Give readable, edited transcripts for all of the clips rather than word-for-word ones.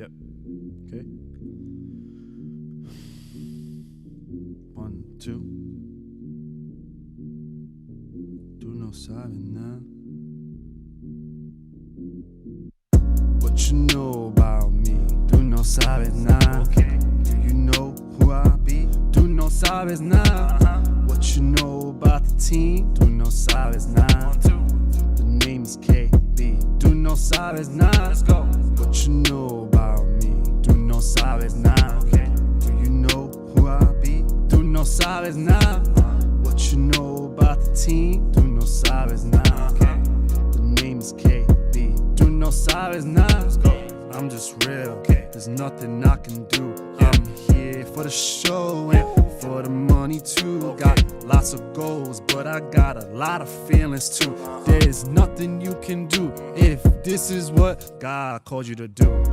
Yep. Okay. 1, 2. Tú no sabes nada. What you know about me? Tú no sabes nada. Okay. Do you know who I be? Tú no sabes nada. What you know about the team? Tú no sabes nada. The name is KB. Tú no sabes nada. Let's go. What you know about me? Tú no sabes nada. Okay. Do you know who I be? Tú no sabes nada. What you know about the team? Tú no sabes nada. Okay. The name is KB. Tú no sabes nada. Let's go. I'm just real. Okay. There's nothing I can do. Yeah. I'm here for the show and for the money too. Okay. Got lots of goals, but I got a lot of feelings too. There's nothing you can do if this is what God called you to do.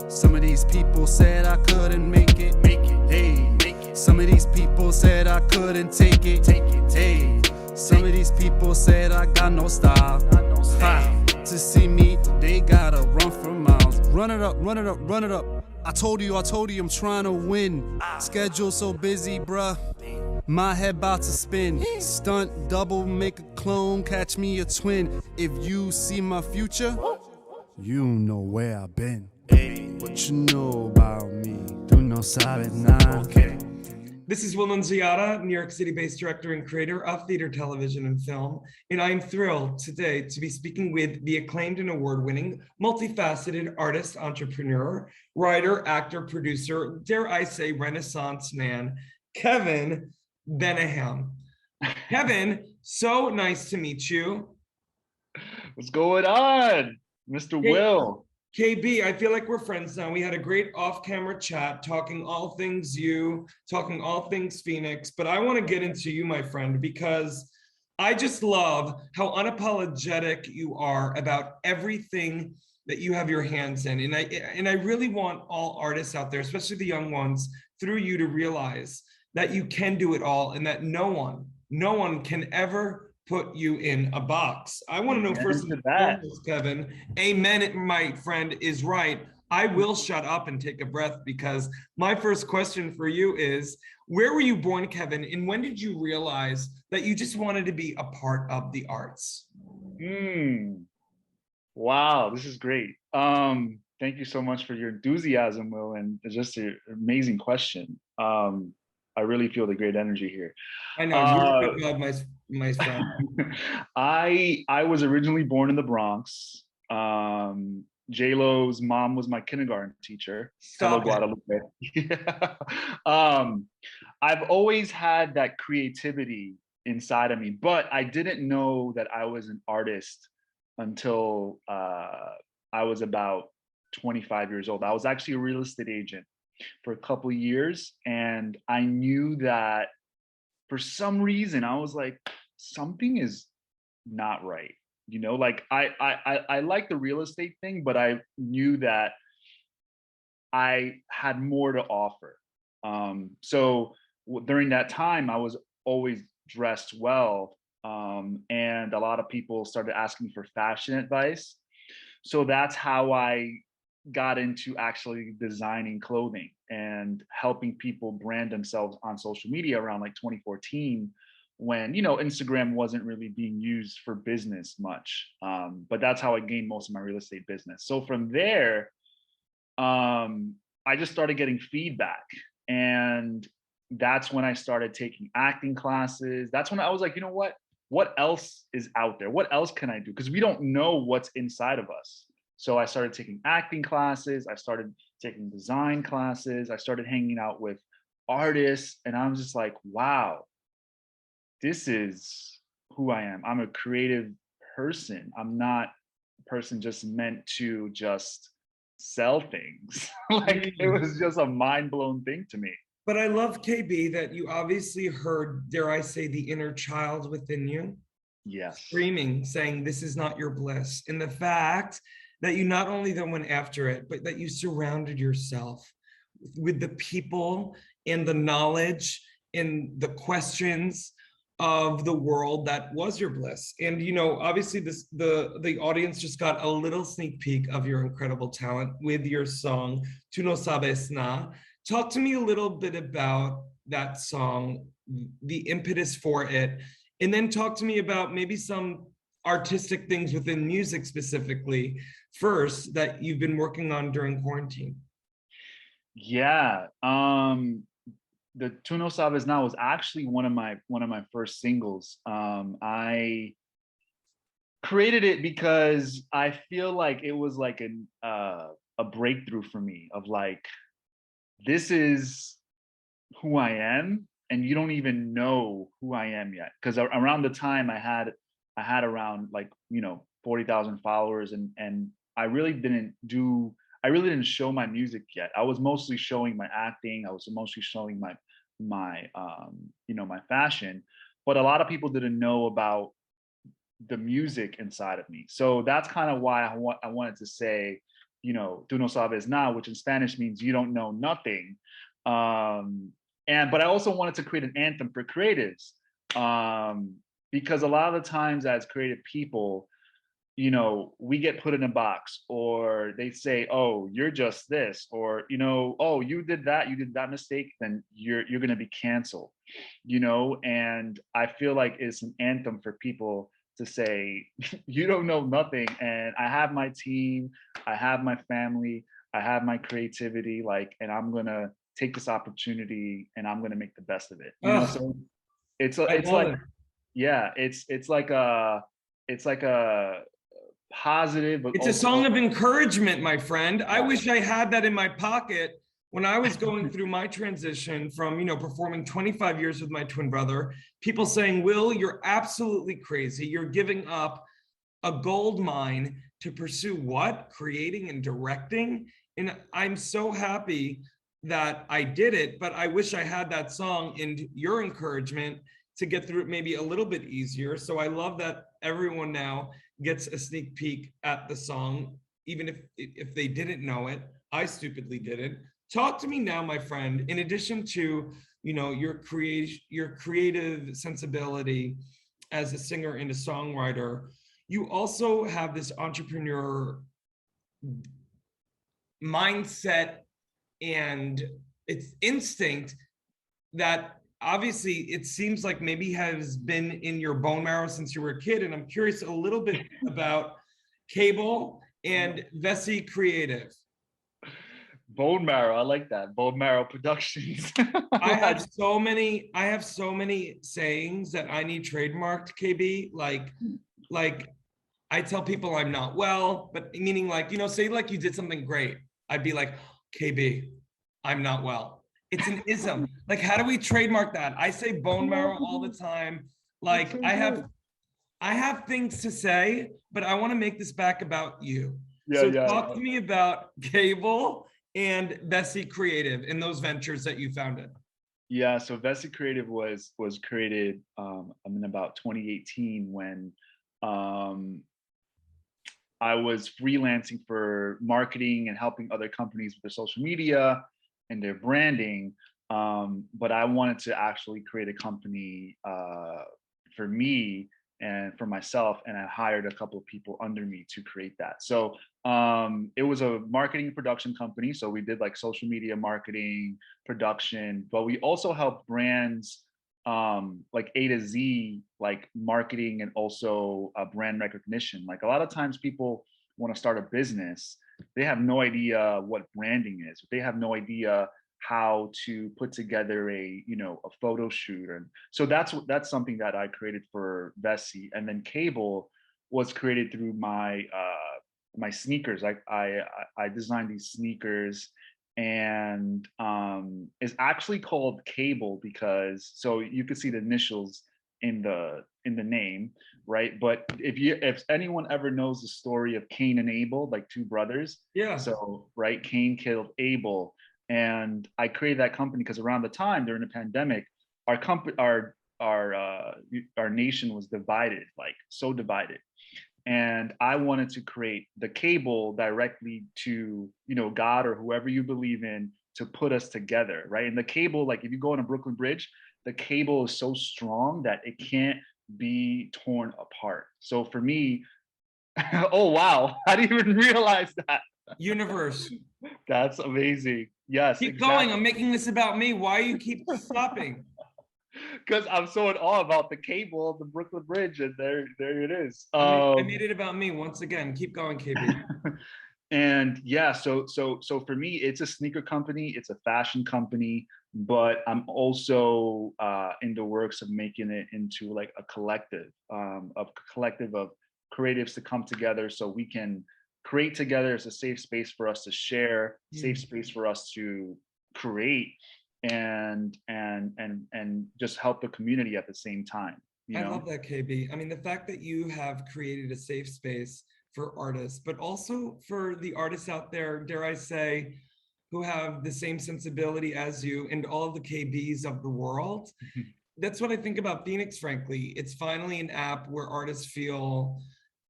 Some of these people said I couldn't make it. Hey. Some of these people said I couldn't take it. Hey. Some of these people said I got no style. To see me, they gotta run for miles. Run it up, run it up, run it up. I told you, I'm trying to win. Schedule so busy, bruh. My head about to spin. Stunt, double, make a clone, catch me a twin. If you see my future, you know where I've been. Hey, what you know about me? Tú no sabes nada. Okay. This is Will Nunziata, New York City-based director and creator of theater, television, and film. And I'm thrilled today to be speaking with the acclaimed and award-winning, multifaceted artist, entrepreneur, writer, actor, producer, dare I say, Renaissance man, KEVIN Benejam. KEVIN, so nice to meet you. What's going on, Mr. Will? KB, I feel like we're friends now. We had a great off-camera chat, talking all things you, talking all things FENIX, but I want to get into you, my friend, because I just love how unapologetic you are about everything that you have your hands in. And I really want all artists out there, especially the young ones, through you to realize that you can do it all and that no one can ever put you in a box. I want to know first and foremost, KEVIN, amen, my friend, is right. I will shut up and take a breath because my first question for you is, where were you born, KEVIN, and when did you realize that you just wanted to be a part of the arts? Wow, this is great. Thank you so much for your enthusiasm, Will, and just an amazing question. I really feel the great energy here. I know, you're my friend. I was originally born in the Bronx. J-Lo's mom was my kindergarten teacher. Hello, Guadalupe. I've always had that creativity inside of me, but I didn't know that I was an artist until I was about 25 years old. I was actually a real estate agent for a couple of years, and I knew that for some reason I was like, something is not right, you know, like I like the real estate thing, but I knew that I had more to offer. So during that time I was always dressed well, and a lot of people started asking for fashion advice. So that's how I got into actually designing clothing and helping people brand themselves on social media around like 2014, when, you know, Instagram wasn't really being used for business much. But that's how I gained most of my real estate business. So from there, I just started getting feedback, and that's when I started taking acting classes. That's when I was like, you know what else is out there? What else can I do? Because we don't know what's inside of us. So I started taking acting classes. I started taking design classes. I started hanging out with artists, and I'm just like, wow, this is who I am. I'm a creative person. I'm not a person just meant to just sell things. Like, it was just a mind-blown thing to me. But I love, KB, that you obviously heard, dare I say, the inner child within you. Yes. Screaming, saying, this is not your bliss. And the fact that you not only then went after it, but that you surrounded yourself with the people and the knowledge and the questions of the world that was your bliss. And obviously the audience just got a little sneak peek of your incredible talent with your song Tu no sabes na. Talk to me a little bit about that song, the impetus for it, and then talk to me about maybe some artistic things within music specifically first that you've been working on during quarantine. Yeah. The Tu no sabes now was actually one of my first singles. I created it because I feel like it was like a breakthrough for me of like, this is who I am, and you don't even know who I am yet. Because around the time I had around like 40,000 followers, and I really didn't show my music yet. I was mostly showing my acting. I was mostly showing my fashion, but a lot of people didn't know about the music inside of me. So that's kind of why I wanted to say, tú no sabes nada, which in Spanish means you don't know nothing. But I also wanted to create an anthem for creatives, because a lot of the times as creative people, we get put in a box, or they say, oh, you're just this, or, oh, you did that mistake, then you're going to be canceled, and I feel like it's an anthem for people to say, you don't know nothing. And I have my team, I have my family, I have my creativity, like, and I'm going to take this opportunity and I'm going to make the best of it. So I it's love like, it. yeah, it's like a positive, but It's a song also, of encouragement, my friend. I yeah, wish I had that in my pocket when I was going through my transition from, performing 25 years with my twin brother. People saying, Will, you're absolutely crazy. You're giving up a gold mine to pursue what? Creating and directing. And I'm so happy that I did it, but I wish I had that song and your encouragement to get through it maybe a little bit easier. So I love that everyone now gets a sneak peek at the song, even if they didn't know it. I stupidly didn't. Talk to me now, my friend. In addition to your creative sensibility as a singer and a songwriter, you also have this entrepreneur mindset and it's instinct that obviously it seems like maybe has been in your bone marrow since you were a kid. And I'm curious a little bit about Cable and Vessi Creative. bone marrow. I like that, bone marrow productions. I have so many sayings that I need trademarked, KB. Like I tell people I'm not well, but meaning like, say like you did something great. I'd be like, KB, I'm not well. It's an ism. Like, how do we trademark that? I say bone marrow all the time. Like I have things to say, but I want to make this back about you. Yeah, So yeah. talk to me about Cable and Vessi Creative and those ventures that you founded. Yeah, so Vested Creative was created in about 2018 when um, I was freelancing for marketing and helping other companies with their social media and their branding. But I wanted to actually create a company for me and for myself, and I hired a couple of people under me to create that. So it was a marketing production company. So we did like social media marketing, production, but we also helped brands like A to Z, like marketing and also brand recognition. Like a lot of times people want to start a business, they have no idea what branding is. They have no idea how to put together a photo shoot. And so that's something that I created for Vessi. And then Cable was created through my sneakers. I designed these sneakers, and it's actually called Cable because, so you can see the initials in the name, right? But if anyone ever knows the story of Cain and Abel, like two brothers, Yeah. so right, Cain killed Abel. And I created that company because around the time during the pandemic, our company, our nation was divided, like so divided. And I wanted to create the cable directly to, God or whoever you believe in, to put us together, right? And the cable, like if you go on a Brooklyn Bridge, the cable is so strong that it can't be torn apart. So for me, oh wow, I didn't even realize that. Universe, That's amazing. Yes, keep going. exactly. I'm making this about me. Why you keep stopping? Because I'm so in awe about the cable of the Brooklyn Bridge, and there it is. I made it about me once again. Keep going, KB. And yeah, so for me, it's a sneaker company, it's a fashion company, but I'm also in the works of making it into like a collective, of creatives to come together so we can create together. It's a safe space for us to share, safe space for us to create, and just help the community at the same time. You I know? love that, KB. I mean, the fact that you have created a safe space for artists, but also for the artists out there, dare I say, who have the same sensibility as you and all of the KBs of the world. That's what I think about FENIX, frankly. It's finally an app where artists feel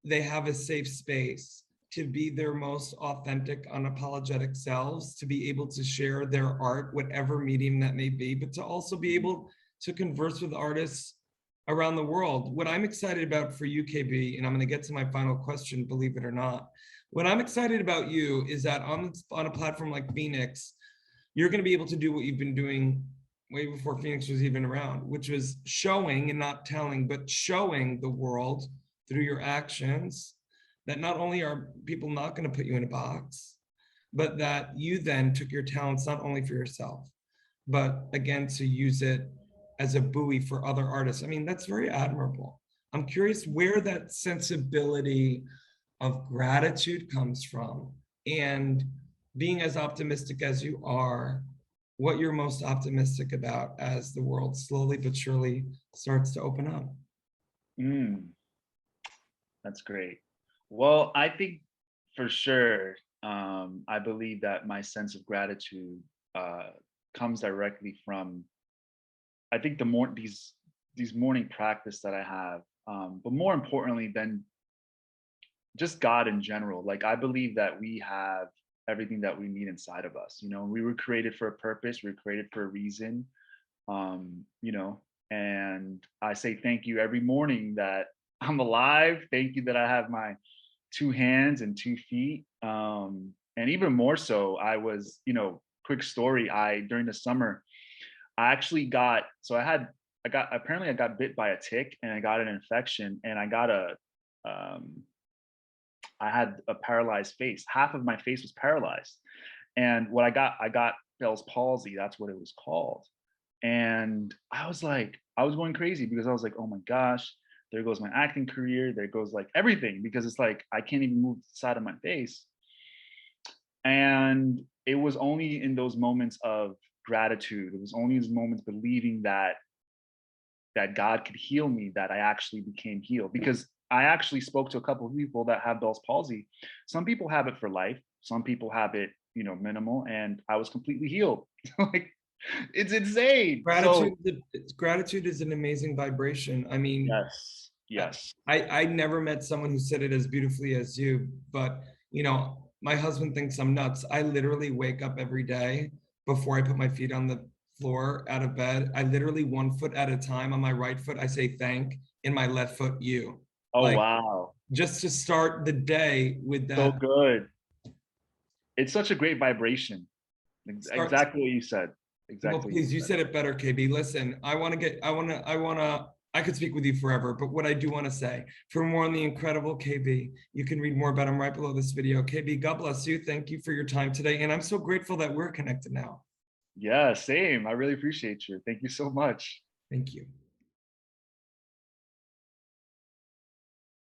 they have a safe space to be their most authentic, unapologetic selves, to be able to share their art, whatever medium that may be, but to also be able to converse with artists around the world. What I'm excited about for you, KB, and I'm going to get to my final question, believe it or not. What I'm excited about you is that on a platform like FENIX, you're going to be able to do what you've been doing way before FENIX was even around, which was showing and not telling, but showing the world through your actions that not only are people not going to put you in a box, but that you then took your talents not only for yourself, but again, to use it as a buoy for other artists. I mean, that's very admirable. I'm curious where that sensibility of gratitude comes from, and being as optimistic as you are, what you're most optimistic about as the world slowly but surely starts to open up. That's great. Well, I think for sure, I believe that my sense of gratitude comes directly from, I think these morning practice that I have, but more importantly than just God in general. Like I believe that we have everything that we need inside of us. You know, we were created for a purpose. We were created for a reason. You know, and I say thank you every morning that I'm alive. Thank you that I have my 2 hands and 2 feet. And even more so, I was, you know, quick story. During the summer, I actually apparently I got bit by a tick and I got an infection and I had a paralyzed face. Half of my face was paralyzed. And I got Bell's palsy. That's what it was called. And I was going crazy because I was like, oh my gosh, there goes my acting career. There goes like everything, because it's like, I can't even move the side of my face. And it was only in those moments of gratitude, it was only in those moments believing that God could heal me, that I actually became healed. Because I actually spoke to a couple of people that have Bell's palsy. Some people have it for life. Some people have it, you know, minimal. And I was completely healed. Like, it's insane. Gratitude is an amazing vibration. I mean, yes. I never met someone who said it as beautifully as you, but you know, my husband thinks I'm nuts. I literally wake up every day before I put my feet on the floor out of bed. I literally 1 foot at a time. On my right foot, I say thank. In my left foot, you. Oh, like, wow. Just to start the day with that. So good. It's such a great vibration. Exactly what you said. Exactly. Well, please, you said it better, KB. Listen, I could speak with you forever, but what I do want to say, for more on the incredible KB, you can read more about him right below this video. KB, God bless you. Thank you for your time today. And I'm so grateful that we're connected now. Yeah, same. I really appreciate you. Thank you so much. Thank you.